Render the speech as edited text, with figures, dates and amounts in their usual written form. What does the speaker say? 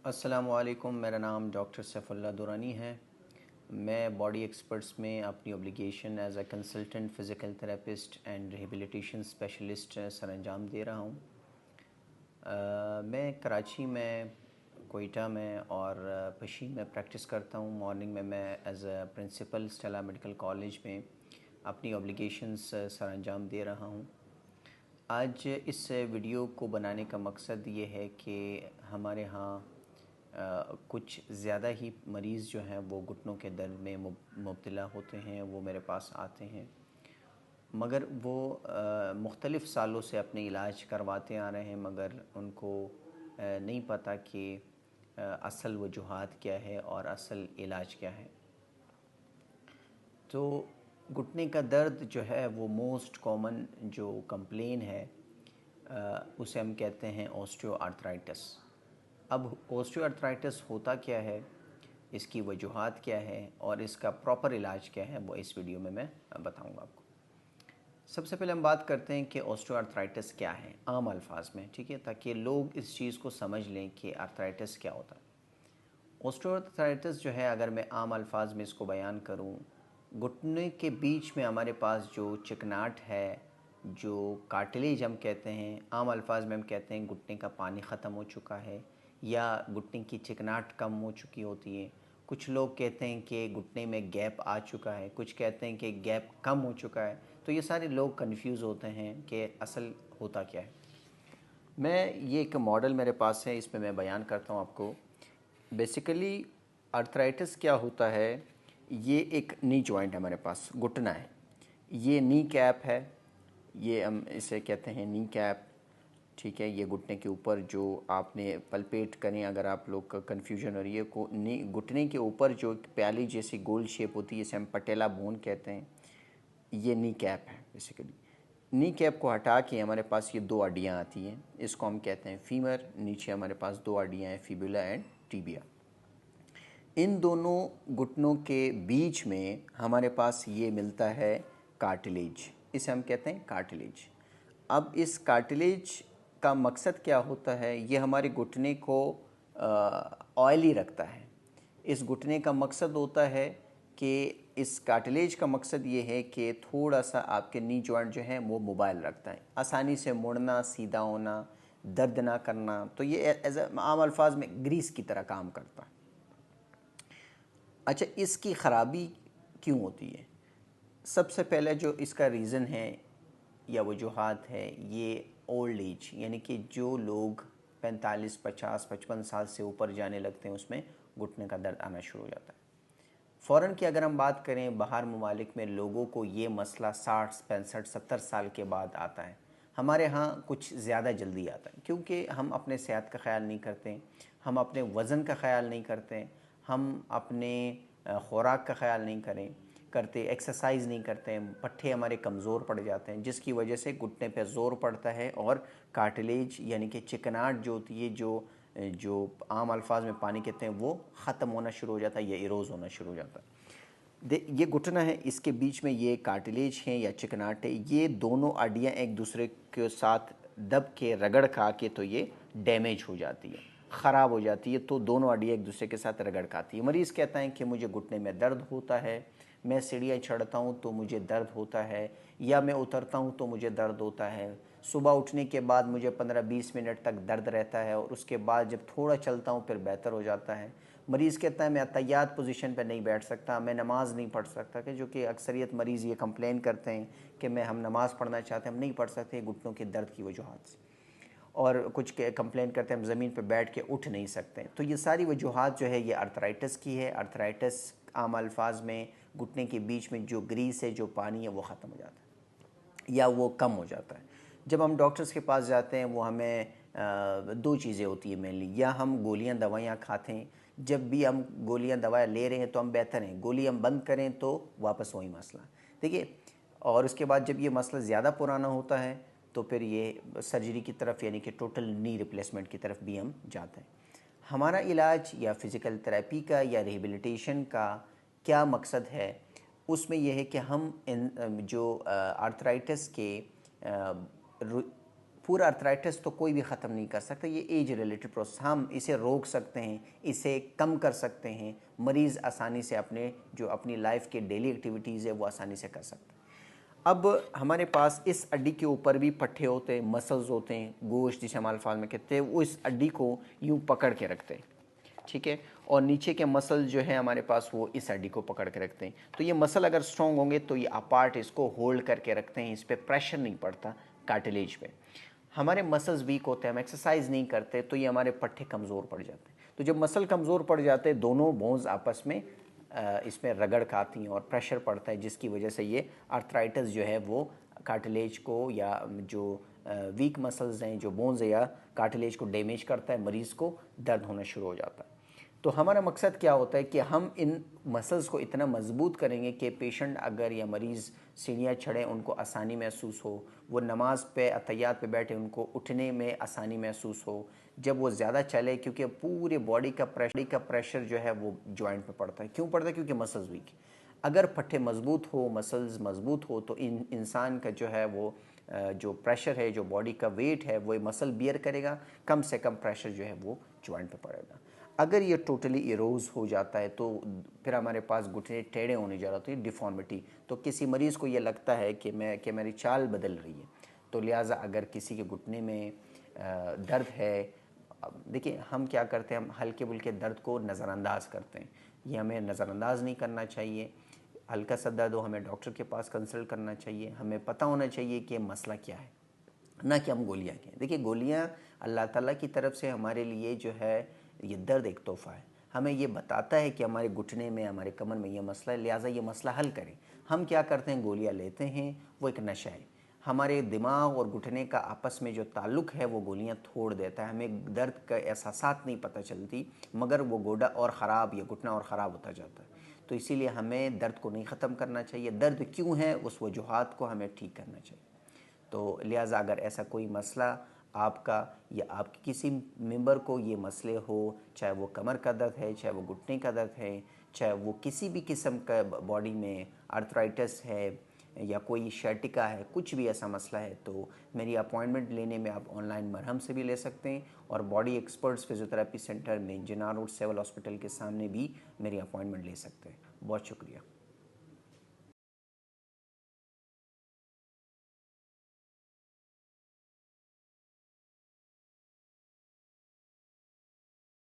السلام علیکم، میرا نام ڈاکٹر سیف اللہ دورانی ہے۔ میں باڈی ایکسپرٹس میں اپنی obligation as a consultant physical therapist and rehabilitation specialist سر انجام دے رہا ہوں۔ میں کراچی میں، کوئٹہ میں اور پشین میں پریکٹس کرتا ہوں۔ مارننگ میں as a principle Stella medical college میں اپنی اوبلیگیشنس سر انجام دے رہا ہوں۔ آج اس ویڈیو کو بنانے کا مقصد یہ ہے کہ ہمارے ہاں کچھ زیادہ ہی مریض جو ہیں وہ گھٹنوں کے درد میں مبتلا ہوتے ہیں، وہ میرے پاس آتے ہیں، مگر وہ مختلف سالوں سے اپنے علاج کرواتے آ رہے ہیں، مگر ان کو نہیں پتہ کہ اصل وجوہات کیا ہے اور اصل علاج کیا ہے۔ تو گھٹنے کا درد جو ہے وہ موسٹ کامن جو کمپلین ہے اسے ہم کہتے ہیں اوسٹیو آرتھرائٹس۔ اب اوسٹیو آرتھرائٹس ہوتا کیا ہے، اس کی وجوہات کیا ہے اور اس کا پراپر علاج کیا ہے، وہ اس ویڈیو میں بتاؤں گا آپ کو۔ سب سے پہلے ہم بات کرتے ہیں کہ اوسٹیو آرتھرائٹس کیا ہے عام الفاظ میں، ٹھیک ہے، تاکہ لوگ اس چیز کو سمجھ لیں کہ آرتھرائٹس کیا ہوتا ہے۔ اوسٹیو آرتھرائٹس جو ہے، اگر میں عام الفاظ میں اس کو بیان کروں، گھٹنے کے بیچ میں ہمارے پاس جو چکناٹ ہے، جو کارٹلیج ہم کہتے ہیں، عام الفاظ میں ہم کہتے ہیں گھٹنے کا پانی ختم ہو چکا ہے یا گھٹنے کی چکناٹ کم ہو چکی ہوتی ہے۔ کچھ لوگ کہتے ہیں کہ گھٹنے میں گیپ آ چکا ہے، کچھ کہتے ہیں کہ گیپ کم ہو چکا ہے۔ تو یہ سارے لوگ کنفیوز ہوتے ہیں کہ اصل ہوتا کیا ہے۔ میں یہ ایک ماڈل میرے پاس ہے، اس میں بیان کرتا ہوں آپ کو۔ بیسیکلی آرتھرائٹس کیا ہوتا ہے، یہ ایک نی جوائنٹ ہے ہمارے پاس، گھٹنا ہے، یہ نی کیپ ہے، یہ ہم اسے کہتے ہیں نی کیپ، ٹھیک ہے۔ یہ گھٹنے کے اوپر جو آپ نے پلپیٹ کریں، اگر آپ لوگ کا کنفیوژن ہو رہی ہے، کو گھٹنے کے اوپر جو پیالی جیسی گول شیپ ہوتی ہے، اسے ہم پٹیلا بون کہتے ہیں، یہ نی کیپ ہے بیسیکلی۔ نی کیپ کو ہٹا کے ہمارے پاس یہ دو ہڈیاں آتی ہیں، اس کو ہم کہتے ہیں فیمر، نیچے ہمارے پاس دو ہڈیاں ہیں، فیبولا اینڈ ٹیبیا۔ ان دونوں گھٹنوں کے بیچ میں ہمارے پاس یہ ملتا ہے کارٹلیج، اسے ہم کہتے ہیں کارٹلیج۔ اب اس کارٹلیج کا مقصد کیا ہوتا ہے، یہ ہمارے گھٹنے کو آئلی رکھتا ہے۔ اس گھٹنے کا مقصد ہوتا ہے کہ اس کارٹلیج کا مقصد یہ ہے کہ تھوڑا سا آپ کے نی جوائنٹ جو ہیں وہ موبائل رکھتا ہے، آسانی سے مڑنا، سیدھا ہونا، درد نہ کرنا۔ تو یہ عام الفاظ میں گریس کی طرح کام کرتا ہے۔ اچھا، اس کی خرابی کیوں ہوتی ہے؟ سب سے پہلے جو اس کا ریزن ہے یا وجوہات ہے، یہ اولڈ ایج، یعنی کہ جو لوگ 45، 50، 55 سال سے اوپر جانے لگتے ہیں، اس میں گھٹنے کا درد آنا شروع ہو جاتا ہے۔ فوراً کی اگر ہم بات کریں، باہر ممالک میں لوگوں کو یہ مسئلہ 60، 65، 70 سال کے بعد آتا ہے۔ ہمارے ہاں کچھ زیادہ جلدی آتا ہے، کیونکہ ہم اپنے صحت کا خیال نہیں کرتے، ہم اپنے وزن کا خیال نہیں کرتے، ہم اپنے خوراک کا خیال نہیں کرتے، ایکسرسائز نہیں کرتے، پٹھے ہمارے کمزور پڑ جاتے ہیں، جس کی وجہ سے گھٹنے پہ زور پڑتا ہے اور کارٹلیج یعنی کہ چکناٹ جو ہوتی ہے، جو عام الفاظ میں پانی کہتے ہیں، وہ ختم ہونا شروع ہو جاتا ہے یا ایروز ہونا شروع ہو جاتا ہے۔ یہ گھٹنا ہے، اس کے بیچ میں یہ کارٹلیج ہیں یا چکناٹ ہے، یہ دونوں ہڈیاں ایک دوسرے کے ساتھ دب کے رگڑ کھا کے تو یہ ڈیمیج ہو جاتی ہے، خراب ہو جاتی ہے، تو دونوں ہڈیاں ایک دوسرے کے ساتھ رگڑ کھاتی ہے۔ مریض کہتا ہے کہ مجھے گھٹنے میں درد ہوتا ہے، میں سیڑھیاں چڑھتا ہوں تو مجھے درد ہوتا ہے، یا میں اترتا ہوں تو مجھے درد ہوتا ہے، صبح اٹھنے کے بعد مجھے 15-20 منٹ تک درد رہتا ہے اور اس کے بعد جب تھوڑا چلتا ہوں پھر بہتر ہو جاتا ہے۔ مریض کہتا ہے میں اتحیات پوزیشن پہ نہیں بیٹھ سکتا، میں نماز نہیں پڑھ سکتا، کہ جو کہ اکثریت مریض یہ کمپلین کرتے ہیں کہ ہم نماز پڑھنا چاہتے ہیں، ہم نہیں پڑھ سکتے گھٹنوں کے درد کی وجوہات سے، اور کچھ کمپلین کرتے ہیں ہم زمین پہ بیٹھ کے اٹھ نہیں سکتے۔ تو یہ ساری وجوہات جو ہے یہ آرتھرائٹس کی ہے۔ آرتھرائٹس عام الفاظ میں گھٹنے کے بیچ میں جو گریس ہے، جو پانی ہے، وہ ختم ہو جاتا ہے یا وہ کم ہو جاتا ہے۔ جب ہم ڈاکٹرز کے پاس جاتے ہیں، وہ ہمیں دو چیزیں ہوتی ہیں مینلی، یا ہم گولیاں دوائیاں کھاتے ہیں، جب بھی ہم گولیاں دوائیاں لے رہے ہیں تو ہم بہتر ہیں، گولی ہم بند کریں تو واپس وہی مسئلہ، دیکھیے۔ اور اس کے بعد جب یہ مسئلہ زیادہ پرانا ہوتا ہے تو پھر یہ سرجری کی طرف یعنی کہ ٹوٹل نی ریپلیسمنٹ کی طرف بھی ہم جاتے ہیں۔ ہمارا علاج یا فزیکل تھراپی کا یا ریہیبلیٹیشن کا کیا مقصد ہے؟ اس میں یہ ہے کہ ہم جو آرتھرائٹس کے پورا ارتھرائٹس تو کوئی بھی ختم نہیں کر سکتا، یہ ایج ریلیٹڈ پروسیس، ہم اسے روک سکتے ہیں، اسے کم کر سکتے ہیں، مریض آسانی سے اپنی لائف کے ڈیلی ایکٹیویٹیز ہے وہ آسانی سے کر سکتے ہیں۔ اب ہمارے پاس اس ہڈی کے اوپر بھی پٹھے ہوتے ہیں، مسلز ہوتے ہیں، گوشت جسے ہم الفاظ میں کہتے ہیں، وہ اس ہڈی کو یوں پکڑ کے رکھتے ہیں، ٹھیک ہے، اور نیچے کے مسل جو ہے ہمارے پاس وہ اس ہڈی کو پکڑ کے رکھتے ہیں۔ تو یہ مسل اگر اسٹرانگ ہوں گے تو یہ اپارٹ اس کو ہولڈ کر کے رکھتے ہیں، اس پہ پریشر نہیں پڑتا کارٹلیج پہ۔ ہمارے مسلز ویک ہوتے ہیں، ہم ایکسرسائز نہیں کرتے تو یہ ہمارے پٹھے کمزور پڑ جاتے ہیں۔ تو جب مسل کمزور پڑ جاتے ہیں دونوں بونز آپس میں اس میں رگڑ کھاتی ہیں اور پریشر پڑتا ہے، جس کی وجہ سے یہ آرتھرائٹس جو ہے وہ کارٹلیج کو یا جو ویک مسلز ہیں جو بونز ہے یا کارٹلیج کو ڈیمیج کرتا ہے، مریض کو درد ہونا شروع ہو جاتا ہے۔ تو ہمارا مقصد کیا ہوتا ہے کہ ہم ان مسلز کو اتنا مضبوط کریں گے کہ پیشنٹ اگر یا مریض سیڑھیاں چڑھیں ان کو آسانی محسوس ہو، وہ نماز پہ اتحیات پہ بیٹھے ان کو اٹھنے میں آسانی محسوس ہو، جب وہ زیادہ چلے، کیونکہ پورے باڈی کا پریشر جو ہے وہ جوائنٹ پہ پڑتا ہے۔ کیوں پڑتا ہے؟ کیونکہ مسلز ویک۔ اگر پٹھے مضبوط ہو، مسلز مضبوط ہو تو انسان کا جو ہے وہ جو پریشر ہے، جو باڈی کا ویٹ ہے وہ مسل بیئر کرے گا، کم سے کم پریشر جو ہے وہ جوائنٹ پہ پڑے گا۔ اگر یہ ٹوٹلی ایروز ہو جاتا ہے تو پھر ہمارے پاس گھٹنے ٹیڑھے ہونے جا رہا ہوتے ہیں، ڈیفارمیٹی۔ تو کسی مریض کو یہ لگتا ہے کہ میری چال بدل رہی ہے، تو لہٰذا اگر کسی کے گھٹنے میں درد ہے، دیکھیں ہم کیا کرتے ہیں، ہم ہلکے بلکے درد کو نظر انداز کرتے ہیں، یہ ہمیں نظر انداز نہیں کرنا چاہیے۔ ہلکا سا درد ہو ہمیں ڈاکٹر کے پاس کنسلٹ کرنا چاہیے، ہمیں پتہ ہونا چاہیے کہ مسئلہ کیا ہے، نہ کہ ہم گولیاں کہیں۔ دیکھیے گولیاں اللہ تعالیٰ کی طرف سے ہمارے لیے جو ہے یہ درد ایک تحفہ ہے، ہمیں یہ بتاتا ہے کہ ہمارے گھٹنے میں، ہمارے کمر میں یہ مسئلہ ہے، لہٰذا یہ مسئلہ حل کریں۔ ہم کیا کرتے ہیں، گولیاں لیتے ہیں، وہ ایک نشہ ہے، ہمارے دماغ اور گھٹنے کا آپس میں جو تعلق ہے وہ گولیاں توڑ دیتا ہے، ہمیں درد کا احساسات نہیں پتہ چلتی، مگر وہ گوڈا اور خراب یا گھٹنا اور خراب ہوتا جاتا ہے۔ تو اسی لیے ہمیں درد کو نہیں ختم کرنا چاہیے، درد کیوں ہے اس وجوہات کو ہمیں ٹھیک کرنا چاہیے۔ تو لہٰذا اگر ایسا کوئی مسئلہ آپ کا یا آپ کی کسی ممبر کو یہ مسئلے ہو، چاہے وہ کمر کا درد ہے، چاہے وہ گھٹنے کا درد ہے، چاہے وہ کسی بھی قسم کا باڈی میں آرتھرائٹس ہے یا کوئی شیٹکا ہے، کچھ بھی ایسا مسئلہ ہے، تو میری اپوائنٹمنٹ لینے میں آپ آن لائن مرہم سے بھی لے سکتے ہیں، اور باڈی ایکسپرٹس فزیوتھراپی سینٹر میں جنار روڈ سول ہاسپٹل کے سامنے بھی میری اپوائنٹمنٹ لے سکتے ہیں۔ بہت شکریہ۔